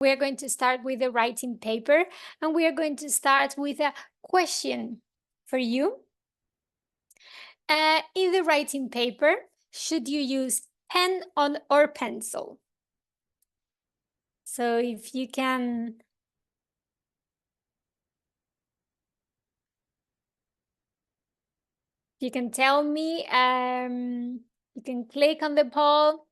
We are going to start with the writing paper, and we are going to start with a question for you. In the writing paper, should you use pen or pencil? So if you can tell me, you can click on the poll.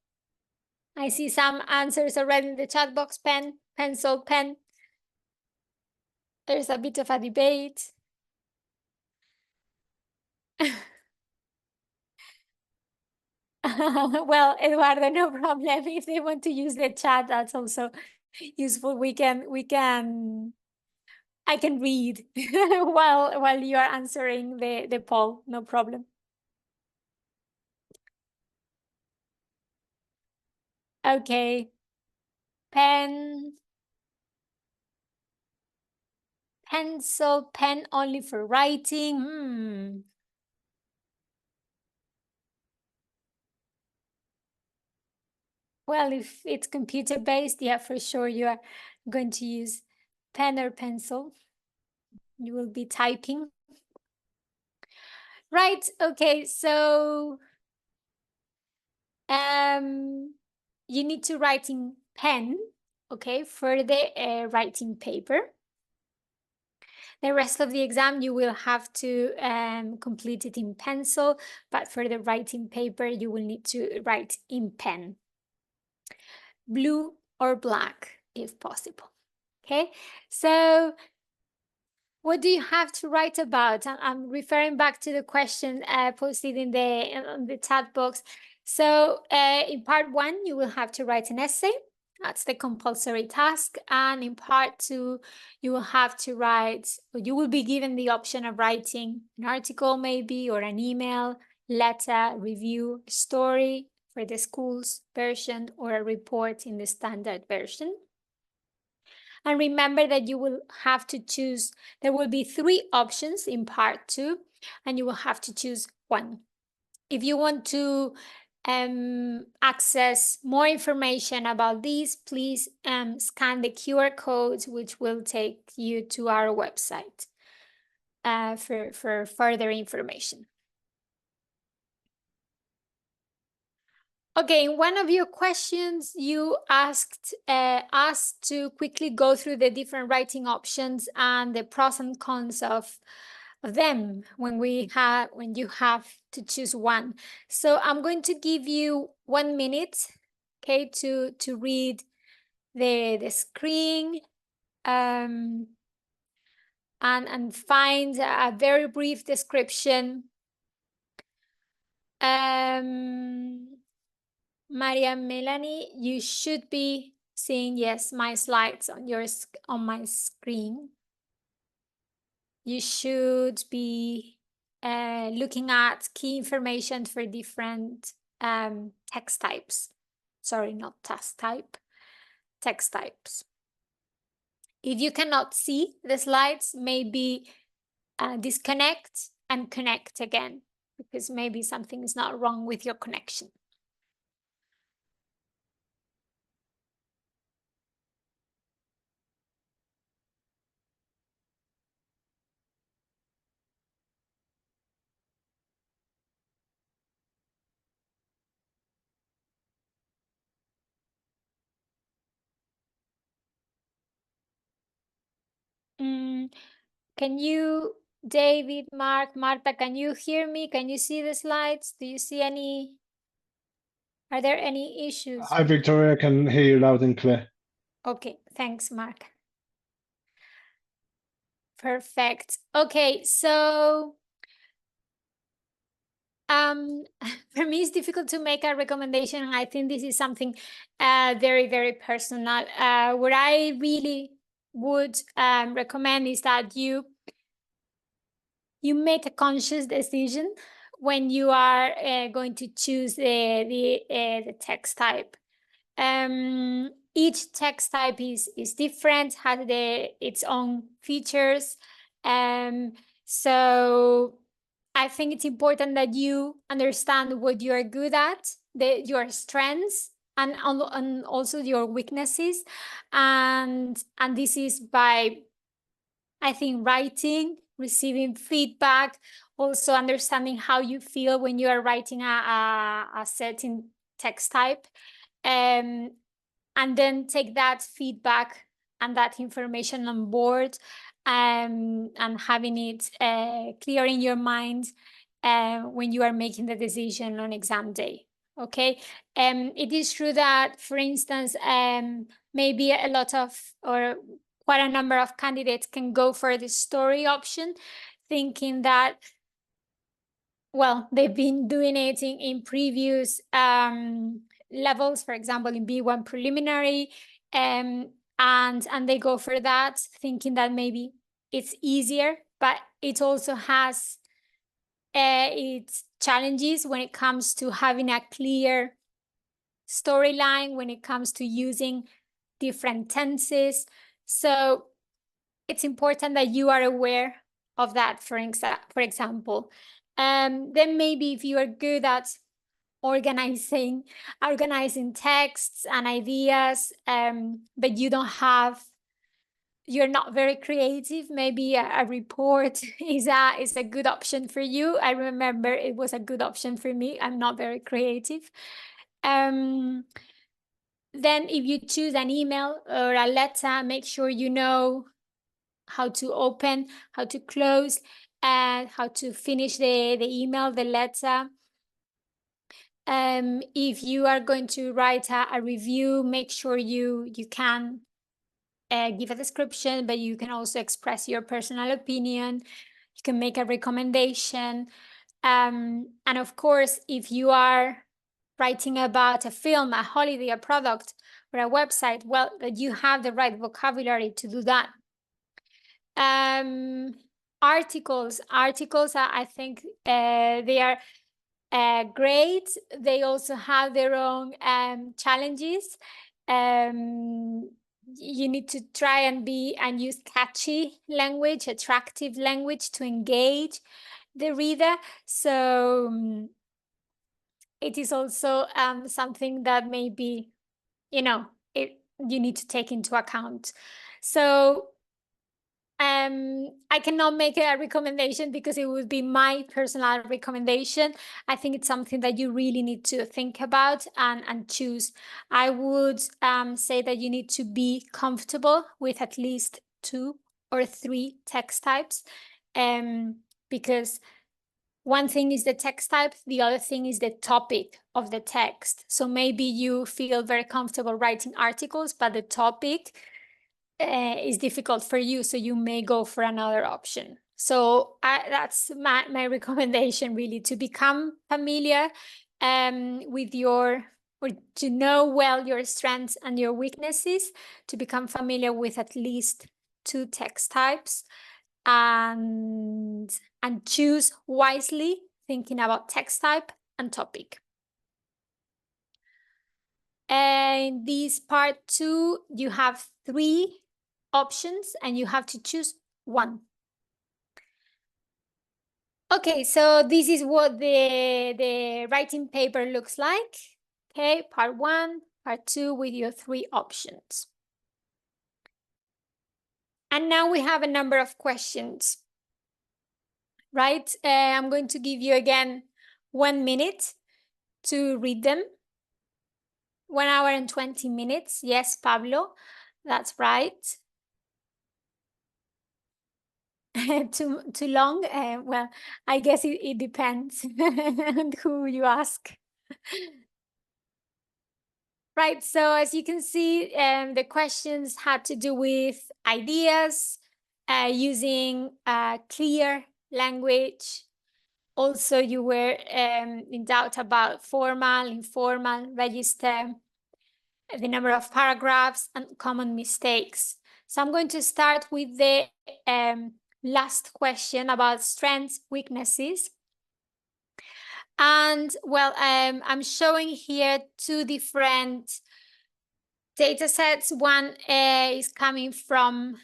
I see some answers already in the chat box. Pen, pencil, pen. There's a bit of a debate. Well, Eduardo, no problem. If they want to use the chat, that's also useful. I can read while you are answering the poll, no problem. Okay. Pen, pencil, pen only for writing. Well, if it's computer-based, yeah, for sure you are going to use pen or pencil. You will be typing. Right, okay, so you need to write in pen, okay, for the writing paper. The rest of the exam, you will have to complete it in pencil, but for the writing paper, you will need to write in pen. Blue or black, if possible. Okay, so what do you have to write about? I'm referring back to the question posted in the chat box. So in part 1, you will have to write an essay. That's the compulsory task. And in part 2, you will have to write, or you will be given the option of writing an article maybe, or an email, letter, review, story for the school's version, or a report in the standard version. And remember that you will have to choose, there will be 3 options in part 2, and you will have to choose one. If you want to access more information about these, please scan the QR code, which will take you to our website for further information. Okay, in one of your questions, you asked us to quickly go through the different writing options and the pros and cons of them when you have to choose one. So I'm going to give you 1 minute, okay, to read the screen and find a very brief description. Maria Melanie, you should be seeing, yes, my slides on my screen. You should be looking at key information for different text types. Sorry, not task type, text types. If you cannot see the slides, maybe disconnect and connect again, because maybe something is not wrong with your connection. Can you, David, Mark, Marta, can you hear me? Can you see the slides? Do you see any? Are there any issues? Hi, Victoria, I can hear you loud and clear. Okay, thanks, Mark. Perfect. Okay, so for me, it's difficult to make a recommendation. I think this is something very, very personal. What I really would recommend is that you make a conscious decision when you are going to choose the text type. Each text type is different, has its own features. So I think it's important that you understand what you are good at, your strengths, and also your weaknesses. And this is by, I think, writing, receiving feedback, also understanding how you feel when you are writing a certain text type, and then take that feedback and that information on board, and having it clear in your mind when you are making the decision on exam day. Okay, it is true that, for instance, maybe a lot of, or quite a number of candidates can go for the story option, thinking that, well, they've been doing it in previous levels, for example, in B1 preliminary, and they go for that, thinking that maybe it's easier, but it also has its challenges when it comes to having a clear storyline, when it comes to using different tenses. So it's important that you are aware of that, for example. Then maybe if you are good at organizing texts and ideas, but you're not very creative, maybe a report is a good option for you. I remember it was a good option for me. I'm not very creative. Then if you choose an email or a letter, make sure you know how to open, how to close, and how to finish the email, the letter. If you are going to write a review, make sure you can give a description, but you can also express your personal opinion. You can make a recommendation. And of course, if you are writing about a film, a holiday, a product, or a website, well, that you have the right vocabulary to do that. Articles, I think they are great. They also have their own challenges. You need to try and use catchy language, attractive language to engage the reader. So it is also something that maybe, you need to take into account. So I cannot make a recommendation because it would be my personal recommendation. I think it's something that you really need to think about and choose. I would say that you need to be comfortable with at least 2 or 3 text types, because one thing is the text type, the other thing is the topic of the text. So maybe you feel very comfortable writing articles, but the topic is difficult for you, so you may go for another option. So that's my recommendation, really, to become familiar with or to know well your strengths and your weaknesses, to become familiar with at least 2 text types, and choose wisely, thinking about text type and topic. And this part 2, you have 3 options and you have to choose one. Okay, so this is what the writing paper looks like. Okay, part 1, part 2 with your 3 options. And now we have a number of questions, right? I'm going to give you again 1 minute to read them. 1 hour and 20 minutes. Yes, Pablo, that's right. Too long? Well, I guess it depends on who you ask. Right, so as you can see, the questions had to do with ideas, using clear language. Also, you were in doubt about formal, informal, register, the number of paragraphs, and common mistakes. So I'm going to start with the last question about strengths, weaknesses. And well, I'm showing here 2 different data sets. One is coming from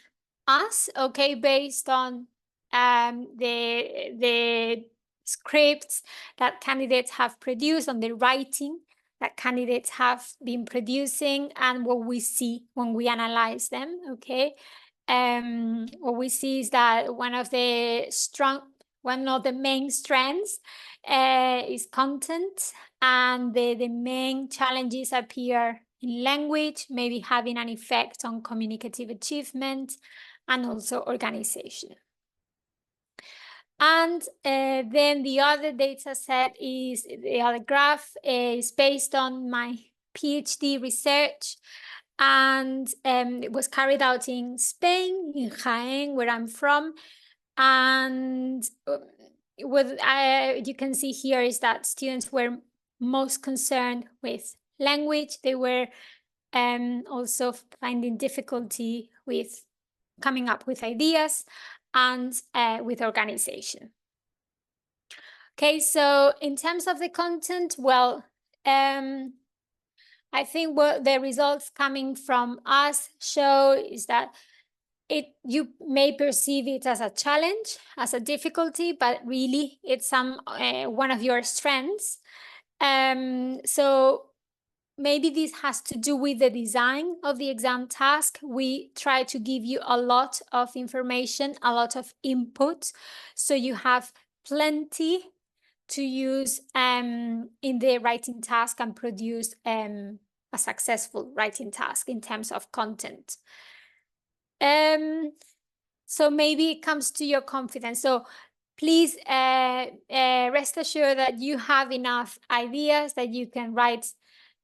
us, okay, based on the scripts that candidates have produced on the writing that candidates have been producing and what we see when we analyze them, okay? What we see is that one of the main strengths is content, and the main challenges appear in language, maybe having an effect on communicative achievement and also organization. And then the other data set is, the other graph is based on my PhD research, and it was carried out in Spain, in Jaén, where I'm from. And what you can see here is that students were most concerned with language. They were also finding difficulty with coming up with ideas and with organization. Okay, so in terms of the content, well, I think what the results coming from us show is that you may perceive it as a challenge, as a difficulty, but really it's one of your strengths. So maybe this has to do with the design of the exam task. We try to give you a lot of information, a lot of input, so you have plenty to use in the writing task and produce a successful writing task in terms of content. So maybe it comes to your confidence. So please rest assured that you have enough ideas that you can write.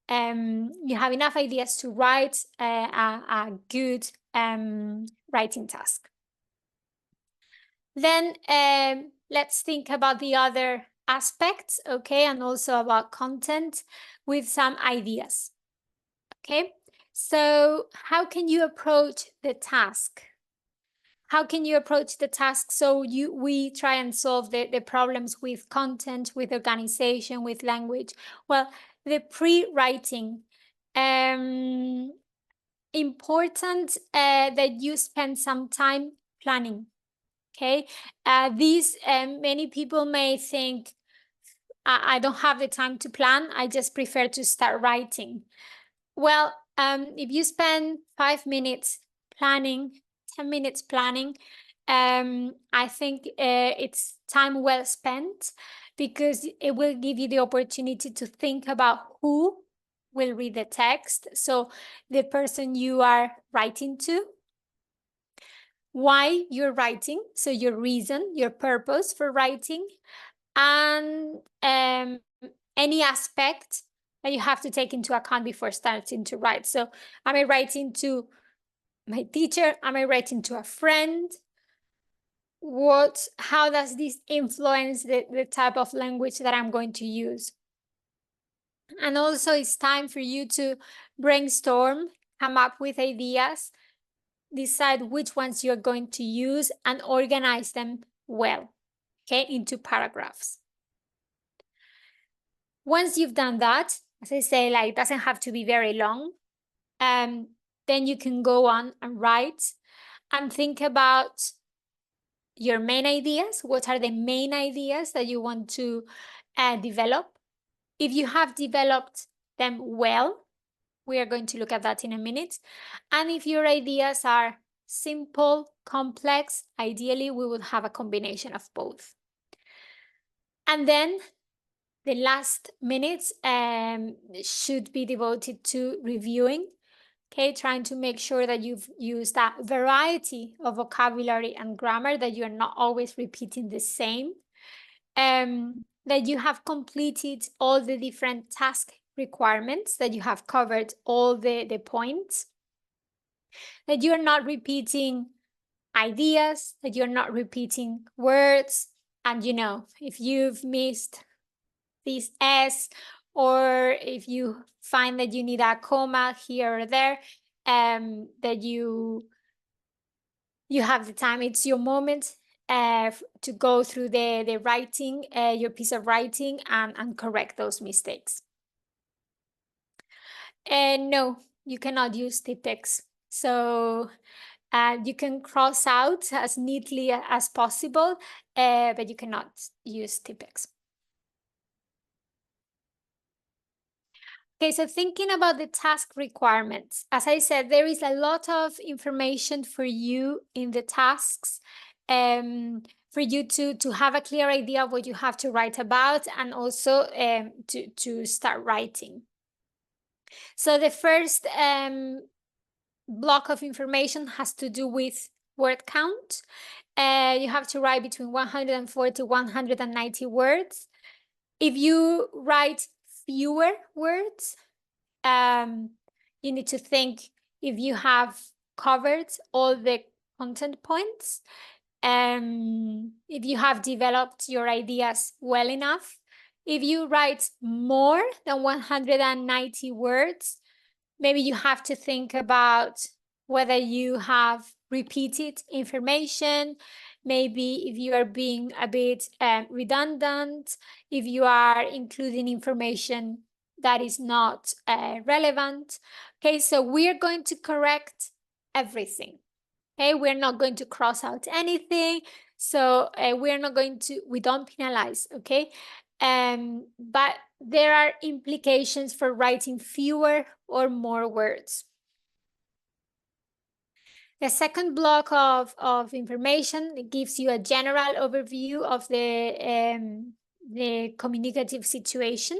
You have enough ideas to write a good writing task. Then let's think about the other aspects, okay, and also about content with some ideas. Okay, so how can you approach the task? How can you approach the task so we try and solve the problems with content, with organization, with language? Well, the pre-writing, important that you spend some time planning. Okay, many people may think, I don't have the time to plan, I just prefer to start writing. Well, if you spend 5 minutes planning, 10 minutes planning, I think it's time well spent, because it will give you the opportunity to think about who will read the text. So the person you are writing to, why you're writing, so your reason, your purpose for writing, and any aspect that you have to take into account before starting to write. So am I writing to my teacher? Am I writing to a friend? How does this influence the type of language that I'm going to use? And also it's time for you to brainstorm, come up with ideas, decide which ones you're going to use, and organize them well, okay, into paragraphs. Once you've done that, as I say, like, it doesn't have to be very long. Then you can go on and write and think about your main ideas. What are the main ideas that you want to develop? If you have developed them well, we are going to look at that in a minute. And if your ideas are simple, complex, ideally we would have a combination of both. And then the last minutes should be devoted to reviewing, okay, trying to make sure that you've used that variety of vocabulary and grammar, that you're not always repeating the same, that you have completed all the different task requirements, that you have covered all the points, that you're not repeating ideas, that you're not repeating words. And if you've missed this S, or if you find that you need a comma here or there, that you have the time, it's your moment to go through the writing, your piece of writing, and correct those mistakes. And no, you cannot use Tipex. So you can cross out as neatly as possible, but you cannot use Tipex. Okay, so thinking about the task requirements, as I said, there is a lot of information for you in the tasks, for you to have a clear idea of what you have to write about, and also to start writing. So the first block of information has to do with word count. You have to write between 140 190 words. If you write fewer words, you need to think if you have covered all the content points, if you have developed your ideas well enough. If you write more than 190 words, maybe you have to think about whether you have repeated information, maybe if you are being a bit redundant, if you are including information that is not relevant. Okay, so we're going to correct everything. Okay, we're not going to cross out anything. So we don't penalize, okay? But there are implications for writing fewer or more words. The second block of information, it gives you a general overview of the communicative situation,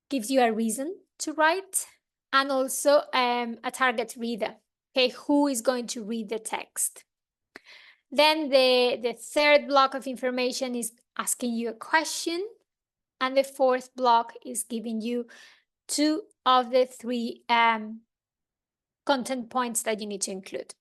gives you a reason to write, and also a target reader, okay, who is going to read the text. Then the third block of information is asking you a question, and the fourth block is giving you 2 of the 3 content points that you need to include.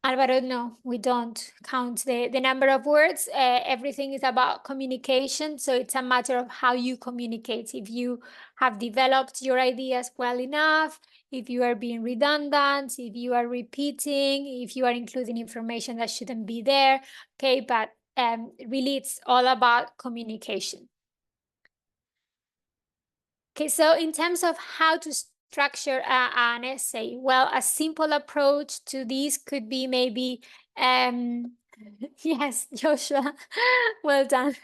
Alvaro, no, we don't count the number of words. Everything is about communication. So it's a matter of how you communicate. If you have developed your ideas well enough, if you are being redundant, if you are repeating, if you are including information that shouldn't be there. Okay, but really it's all about communication. Okay, so in terms of how to structure an essay, well, a simple approach to this could be maybe, yes, Joshua, well done.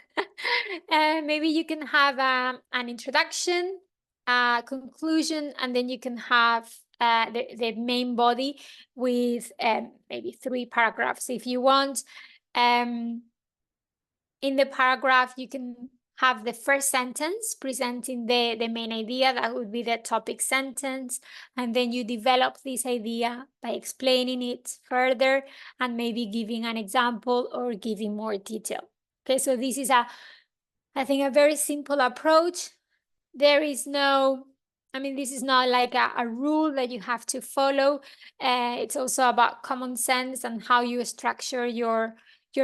Maybe you can have an introduction, a conclusion, and then you can have the main body with maybe 3 paragraphs if you want. In the paragraph, you can have the first sentence presenting the main idea. That would be the topic sentence. And then you develop this idea by explaining it further and maybe giving an example or giving more detail. Okay, so this is I think, a very simple approach. There is no, this is not like a rule that you have to follow. It's also about common sense and how you structure your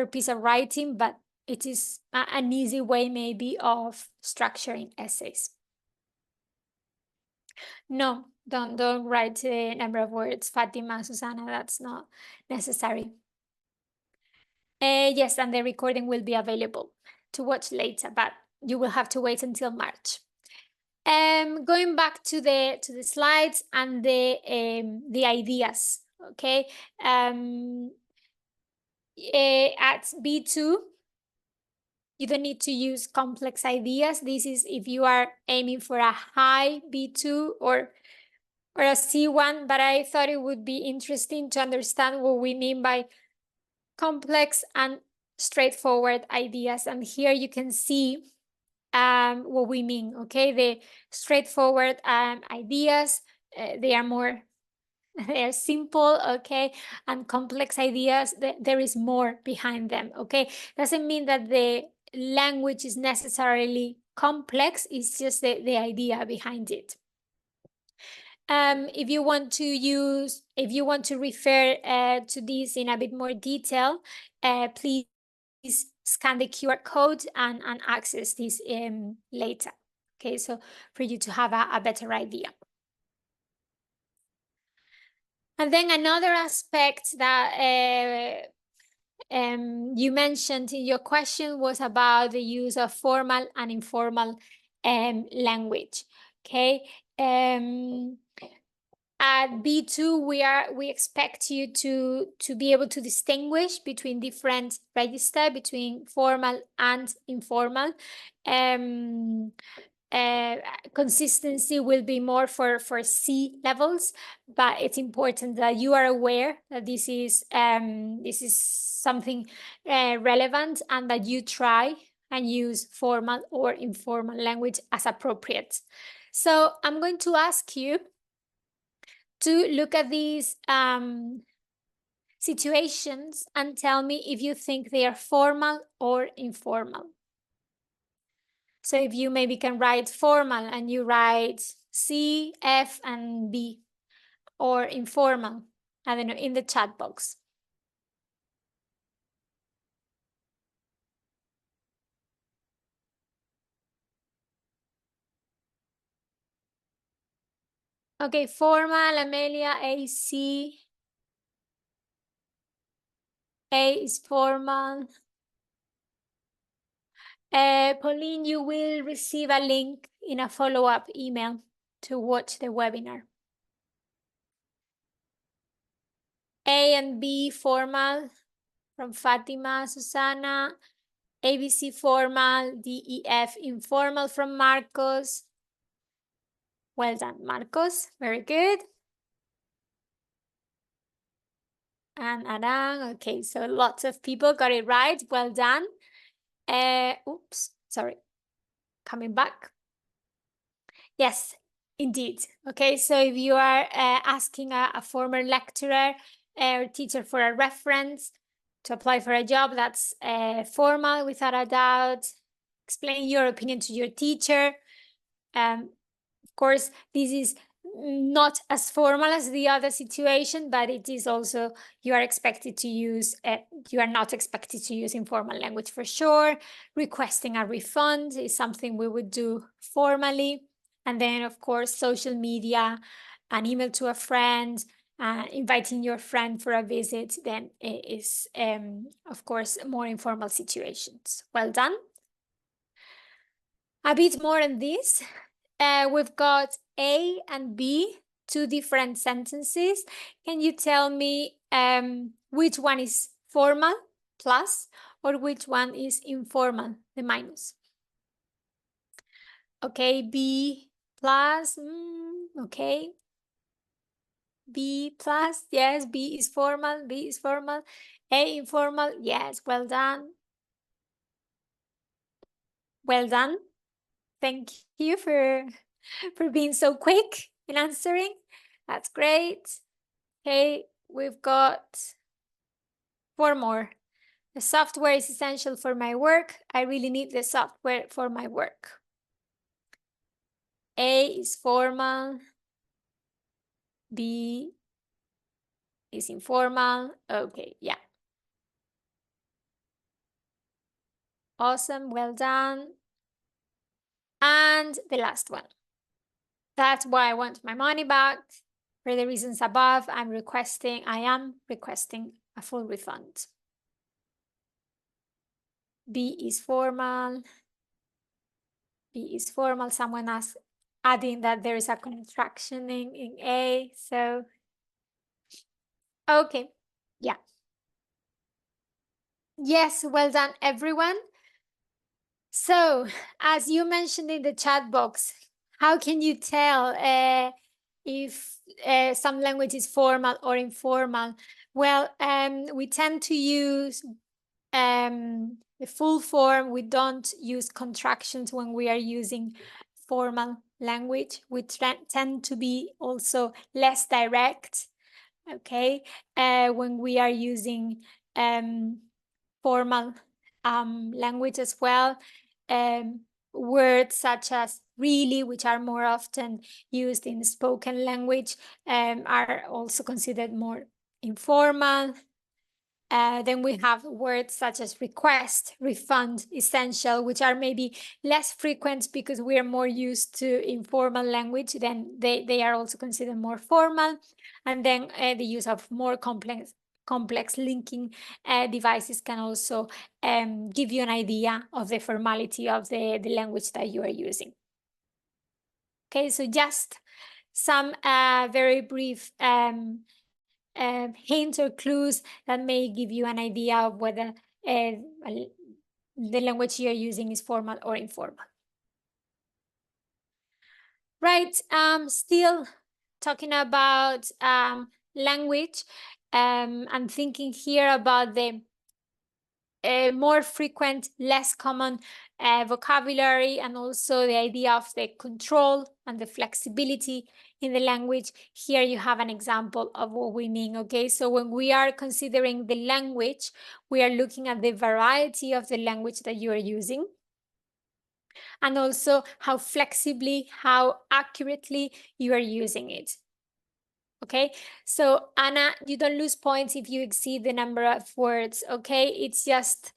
piece of writing, but it is an easy way maybe of structuring essays. No, don't write the number of words, Fatima, Susana, that's not necessary. Yes, and the recording will be available to watch later, but you will have to wait until March. Going back to the slides and the ideas, okay? At B2, you don't need to use complex ideas. This is if you are aiming for a high B2 or a C1, but I thought it would be interesting to understand what we mean by complex and straightforward ideas. And here you can see what we mean, okay? The straightforward ideas, they are simple, okay? And complex ideas, there is more behind them, okay? Doesn't mean that the language is necessarily complex, it's just the idea behind it. If you want to refer to this in a bit more detail, please scan the QR code and access this later. Okay, so for you to have a better idea. And then another aspect that you mentioned in your question was about the use of formal and informal language. Okay. At B2, we expect you to be able to distinguish between different register, between formal and informal. Consistency will be more for C levels, but it's important that you are aware that this is something relevant, and that you try and use formal or informal language as appropriate. So I'm going to ask you to look at these situations and tell me if you think they are formal or informal. So if you maybe can write formal and you write C, F, and B, or informal, I don't know, in the chat box. Okay, formal, Amelia, A, C. A is formal. Pauline, you will receive a link in a follow-up email to watch the webinar. A and B formal from Fatima, Susana. ABC formal, D, E, F informal from Marcos. Well done, Marcos. Very good. And Aran. Okay, so lots of people got it right. Well done. Oops, sorry. Coming back. Yes, indeed. Okay, so if you are asking a former lecturer or teacher for a reference to apply for a job, that's formal without a doubt. Explain your opinion to your teacher. Of course, this is not as formal as the other situation, but it is also, you are expected to use, you are not expected to use informal language for sure. Requesting a refund is something we would do formally. And then, of course, social media, an email to a friend, inviting your friend for a visit, then it is, of course, more informal situations. Well done. A bit more on this. We've got A and B, two different sentences. Can you tell me which one is formal, plus, or which one is informal, the minus? Okay, B plus, okay. B plus, yes, B is formal, B is formal. A informal, yes, well done. Well done. Thank you for being so quick in answering. That's great. Okay, we've got 4 more. The software is essential for my work. I really need the software for my work. A is formal. B is informal. Okay, yeah. Awesome, well done. And the last one. That's why I want my money back. For the reasons above, I am requesting a full refund. B is formal. B is formal. Someone asked, adding that there is a contraction in A. So, okay, yeah. Yes, well done, everyone. So, as you mentioned in the chat box, how can you tell if some language is formal or informal? Well, we tend to use the full form. We don't use contractions when we are using formal language. We tend to be also less direct, okay, when we are using formal language as well. Words such as really, which are more often used in spoken language, are also considered more informal. Then we have words such as request, refund, essential, which are maybe less frequent because we are more used to informal language. Then they are also considered more formal. And then the use of more complex linking devices can also give you an idea of the formality of the language that you are using. Okay, so just some very brief hints or clues that may give you an idea of whether the language you're using is formal or informal. Right, still talking about language, I'm thinking here about the more frequent, less common vocabulary, and also the idea of the control and the flexibility in the language. Here you have an example of what we mean, okay? So when we are considering the language, we are looking at the variety of the language that you are using, and also how flexibly, how accurately you are using it. Okay, so Anna, you don't lose points if you exceed the number of words, okay? It's just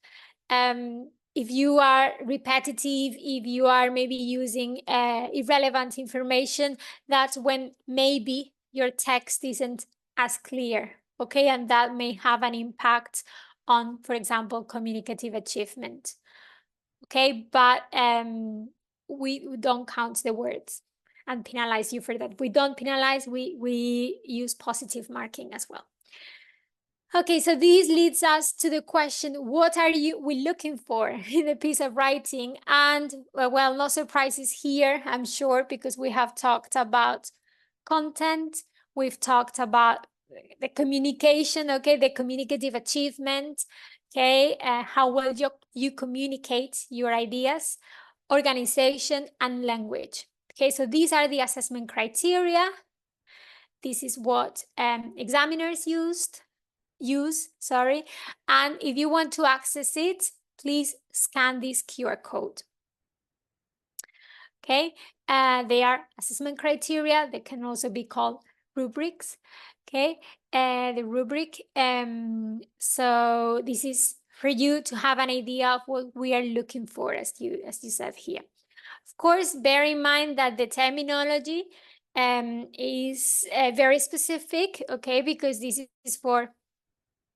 if you are repetitive, if you are maybe using irrelevant information, that's when maybe your text isn't as clear, okay? And that may have an impact on, for example, communicative achievement, okay? But we don't count the words and penalize you for that. We don't penalize, we use positive marking as well. Okay, so this leads us to the question, what are we looking for in a piece of writing? And well, no surprises here, I'm sure, because we have talked about content, we've talked about the communication, okay, the communicative achievement, okay, how well you communicate your ideas, organization, and language. Okay, so these are the assessment criteria. This is what examiners use, and if you want to access it, please scan this QR code. Okay, they are assessment criteria. They can also be called rubrics. Okay, the rubric. So this is for you to have an idea of what we are looking for, as you said here. Of course, bear in mind that the terminology is very specific, okay, because this is for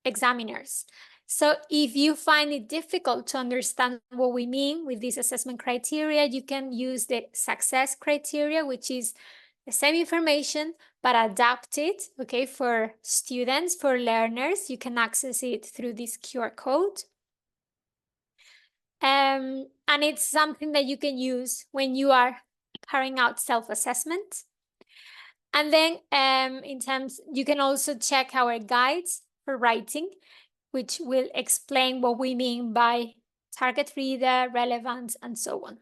examiners. So if you find it difficult to understand what we mean with these assessment criteria, you can use the success criteria, which is the same information, but adapted, okay, for students, for learners. You can access it through this QR code. And it's something that you can use when you are carrying out self-assessment. And then you can also check our guides for writing, which will explain what we mean by target reader, relevance, and so on.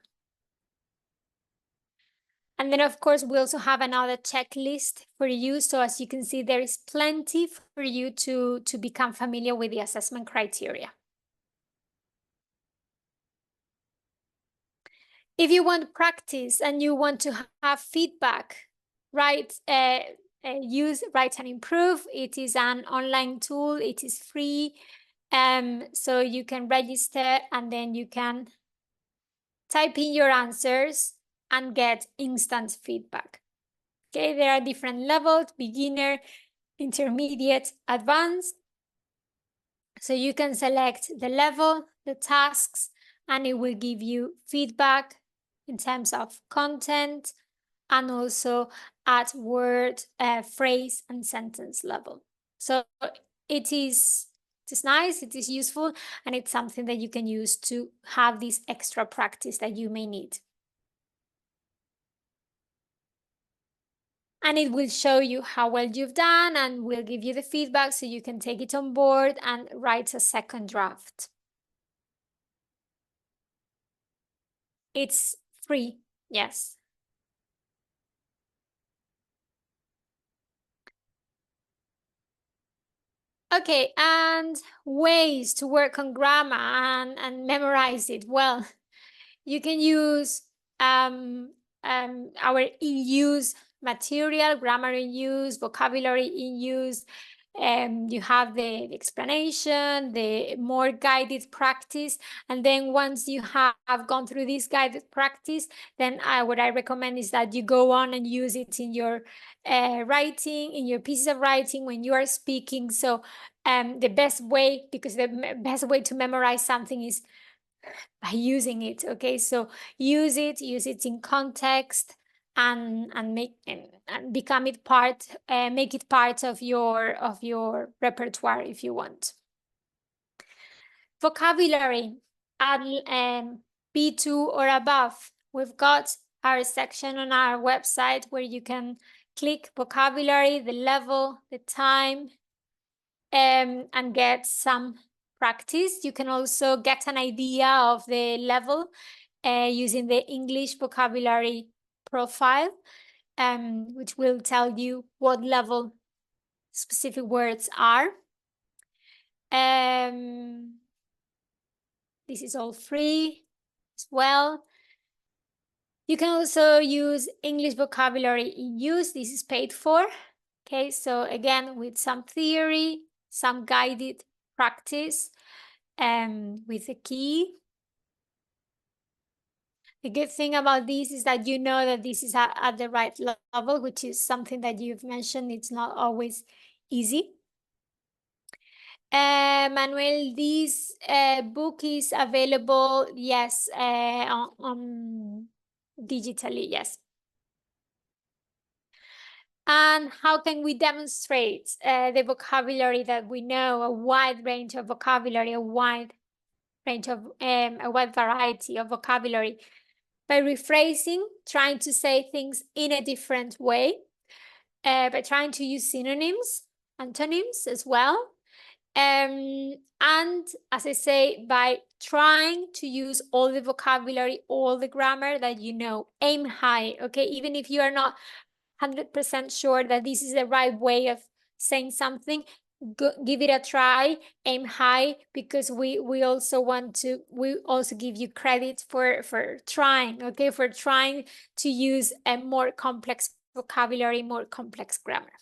And then, of course, we also have another checklist for you. So as you can see, there is plenty for you to become familiar with the assessment criteria. If you want practice and you want to have feedback, use Write and Improve. It is an online tool. It is free. So you can register and then you can type in your answers and get instant feedback. Okay, there are different levels: beginner, intermediate, advanced. So you can select the level, the tasks, and it will give you feedback in terms of content and also at word, phrase, and sentence level. So it is nice, it is useful, and it's something that you can use to have this extra practice that you may need. And it will show you how well you've done and will give you the feedback so you can take it on board and write a second draft. It's free, yes. Okay, and ways to work on grammar and memorize it. Well, you can use our in-use material, grammar in use, vocabulary in use. You have the explanation, the more guided practice, and then once you have gone through this guided practice, then what I recommend is that you go on and use it in your writing, in your pieces of writing when you are speaking. So the best way, because the best way to memorize something is by using it, okay? So use it in context, and become it part, make it part of your repertoire if you want. Vocabulary at B2 or above. We've got our section on our website where you can click vocabulary, the level, the time, and get some practice. You can also get an idea of the level using the English vocabulary profile, which will tell you what level specific words are. This is all free as well. You can also use English vocabulary in use. This is paid for. Okay, so again, with some theory, some guided practice, with a key. The good thing about this is that you know that this is at the right level, which is something that you've mentioned. It's not always easy. Manuel, this book is available, yes, on digitally, yes. And how can we demonstrate the vocabulary that we know, a wide range of vocabulary, a wide variety of vocabulary? By rephrasing, trying to say things in a different way, by trying to use synonyms, antonyms as well. And as I say, by trying to use all the vocabulary, all the grammar that you know. Aim high, okay? Even if you are not 100% sure that this is the right way of saying something, give it a try. Aim high, because we also give you credit for trying, okay? For trying to use a more complex vocabulary, more complex grammar.